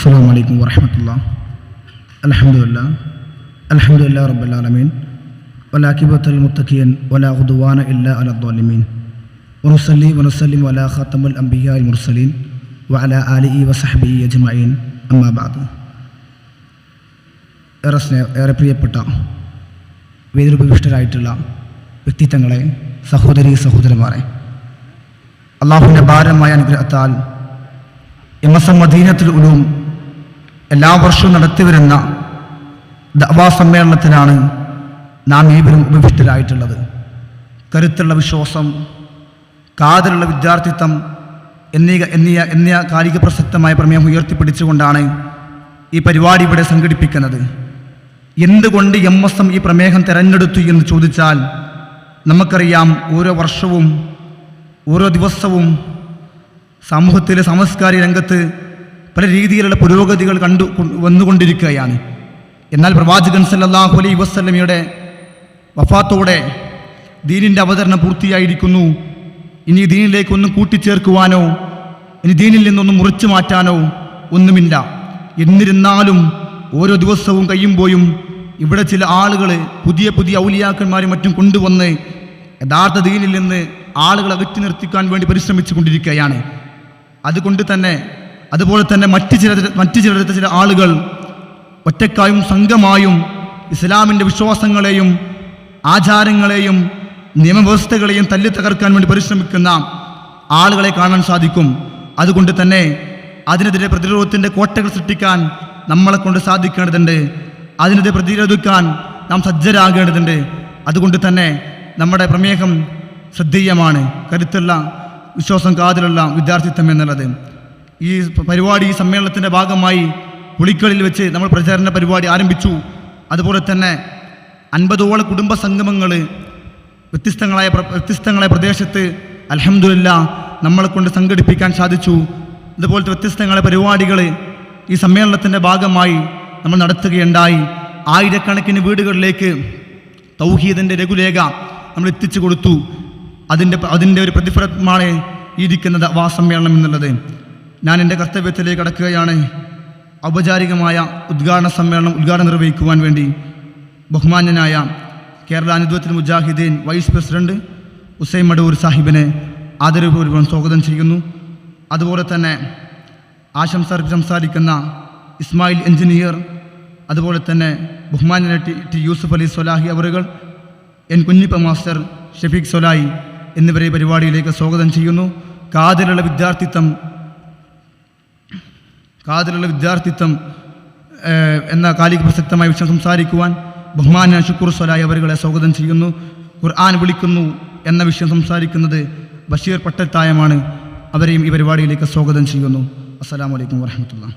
അസ്സലാമു അലൈക്കും വറഹ്മത്തുള്ളാഹി. അൽഹംദുലില്ലാഹി റബ്ബിൽ ആലമീൻ വലാഖിബത്തുൽ മുത്തഖീൻ വലാ ഉദ്വാന ഇല്ലാ അലൽ ളാലിമീൻ വനുസല്ലി വനുസല്ലിം അലാ ഖാതമുൽ അംബിയാഇൽ മുർസലീൻ വഅലാ ആലിഹി വസഹ്ബിഹി അജ്മഈൻ. അമ്മാ ബഅദ്. ഏറെ പ്രിയപ്പെട്ട വേദിയിലുപവിഷ്ടരായിട്ടുള്ള വ്യക്തിത്വങ്ങളെ, സഹോദരീ സഹോദരന്മാരെ, അള്ളാഹുവിൻ്റെ ഭാരമായ അനുഗ്രഹത്താൽ എംഎസ്എം മദീനത്തുൽ ഉലൂം എല്ലാ വർഷവും നടത്തിവരുന്ന ദഅവാ സമ്മേളനത്തിലാണ് നാം ഏവരും ഉപവിഷ്ടരായിട്ടുള്ളത്. കരുത്തുള്ള വിശ്വാസം, കാതലുള്ള വിദ്യാർത്ഥിത്വം എന്നീ കാലിക പ്രസക്തമായ പ്രമേയം ഉയർത്തിപ്പിടിച്ചുകൊണ്ടാണ് ഈ പരിപാടി ഇവിടെ സംഘടിപ്പിക്കുന്നത്. എന്തുകൊണ്ട് എംഎസ്എം ഈ പ്രമേയം തിരഞ്ഞെടുത്തു എന്ന് ചോദിച്ചാൽ, നമുക്കറിയാം ഓരോ വർഷവും ഓരോ ദിവസവും സമൂഹത്തിലെ സാംസ്കാരിക രംഗത്ത് പല രീതിയിലുള്ള പുരോഗതികൾ വന്നുകൊണ്ടിരിക്കുകയാണ്. എന്നാൽ പ്രവാചകൻ സല്ലല്ലാഹു അലൈഹി വസല്ലമയുടെ വഫാത്തോടെ ദീനിൻ്റെ അവതരണം പൂർത്തിയായിരിക്കുന്നു. ഇനി ദീനിലേക്കൊന്നും കൂട്ടിച്ചേർക്കുവാനോ ഇനി ദീനിൽ നിന്നൊന്നും മുറിച്ചു മാറ്റാനോ ഒന്നുമില്ല. എന്നിരുന്നാലും ഓരോ ദിവസവും കഴിയുമ്പോഴും ഇവിടെ ചില ആളുകൾ പുതിയ പുതിയ ഔലിയാക്കന്മാരും മറ്റും കൊണ്ടുവന്ന് യഥാർത്ഥ ദീനിൽ നിന്ന് ആളുകൾ അകറ്റി നിർത്തിക്കാൻ വേണ്ടി പരിശ്രമിച്ചു കൊണ്ടിരിക്കുകയാണ്. അതുപോലെ തന്നെ മറ്റു ചില ആളുകൾ ഒറ്റക്കായും സംഘമായും ഇസ്ലാമിൻ്റെ വിശ്വാസങ്ങളെയും ആചാരങ്ങളെയും നിയമവ്യവസ്ഥകളെയും തല്ലി തകർക്കാൻ വേണ്ടി പരിശ്രമിക്കുന്ന ആളുകളെ കാണാൻ സാധിക്കും. അതുകൊണ്ട് തന്നെ അതിനെതിരെ പ്രതിരോധത്തിൻ്റെ കോട്ടകൾ സൃഷ്ടിക്കാൻ നമ്മളെ കൊണ്ട് സാധിക്കേണ്ടതുണ്ട്. അതിനെതിരെ പ്രതിരോധിക്കാൻ നാം സജ്ജരാകേണ്ടതുണ്ട്. അതുകൊണ്ട് തന്നെ നമ്മുടെ പ്രമേയം ശ്രദ്ധേയമാണ്. കരുത്തുള്ള വിശ്വാസം, കാതിലുള്ള വിദ്യാർത്ഥിത്വം എന്നുള്ളത്. ഈ പരിപാടി, ഈ സമ്മേളനത്തിൻ്റെ ഭാഗമായി പുളിക്കളിൽ വെച്ച് നമ്മൾ പ്രചാരണ പരിപാടി ആരംഭിച്ചു. അതുപോലെ തന്നെ 50ഓളം കുടുംബ സംഗമങ്ങൾ വ്യത്യസ്തങ്ങളായ പ്രദേശത്ത് അൽഹംദുലില്ലാഹ് നമ്മളെ കൊണ്ട് സംഘടിപ്പിക്കാൻ സാധിച്ചു. അതുപോലത്തെ വ്യത്യസ്തങ്ങളായ പരിപാടികൾ ഈ സമ്മേളനത്തിൻ്റെ ഭാഗമായി നമ്മൾ നടത്തുകയുണ്ടായി. ആയിരക്കണക്കിന് വീടുകളിലേക്ക് തൗഹീദിൻ്റെ ലഘുലേഖ നമ്മൾ എത്തിച്ചു കൊടുത്തു. അതിൻ്റെ ഒരു പ്രതിഫലമാണ് ഇരിക്കുന്ന ദഅവാ സമ്മേളനം എന്നുള്ളത്. ഞാൻ എൻ്റെ കർത്തവ്യത്തിലേക്ക് കടക്കുകയാണ്. ഔപചാരികമായ ഉദ്ഘാടനം നിർവഹിക്കുവാൻ വേണ്ടി ബഹുമാന്യനായ കേരള അനുദ്വത്തുൽ മുജാഹിദീൻ വൈസ് പ്രസിഡന്റ് ഹുസൈൻ മടൂർ സാഹിബിനെ ആദരപൂർവ്വം സ്വാഗതം ചെയ്യുന്നു. അതുപോലെ തന്നെ സംസാരിക്കുന്ന ഇസ്മായിൽ എഞ്ചിനീയർ, അതുപോലെ തന്നെ ബഹുമാന്യനായ ടി യൂസുഫ് അലി സ്വലാഹി അവറുകൾ, എൻ കുഞ്ഞിപ്പ മാസ്റ്റർ, ഷഫീഖ് സൊലായി എന്നിവരെ പരിപാടിയിലേക്ക് സ്വാഗതം ചെയ്യുന്നു. കാതിലുള്ള വിദ്യാർത്ഥിത്വം എന്ന കാലിക പ്രസക്തമായ വിഷയം സംസാരിക്കുവാൻ ബഹുമാന്യ ശുക്കൂർ സൊലായി അവരുകളെ സ്വാഗതം ചെയ്യുന്നു. ഖുർആൻ വിളിക്കുന്നു എന്ന വിഷയം സംസാരിക്കുന്നത് ബഷീർ പട്ടത്തായമാണ്. അവരെയും ഈ പരിപാടിയിലേക്ക് സ്വാഗതം ചെയ്യുന്നു. അസ്സലാമു അലൈക്കും വറഹ്മത്തുള്ളാഹി.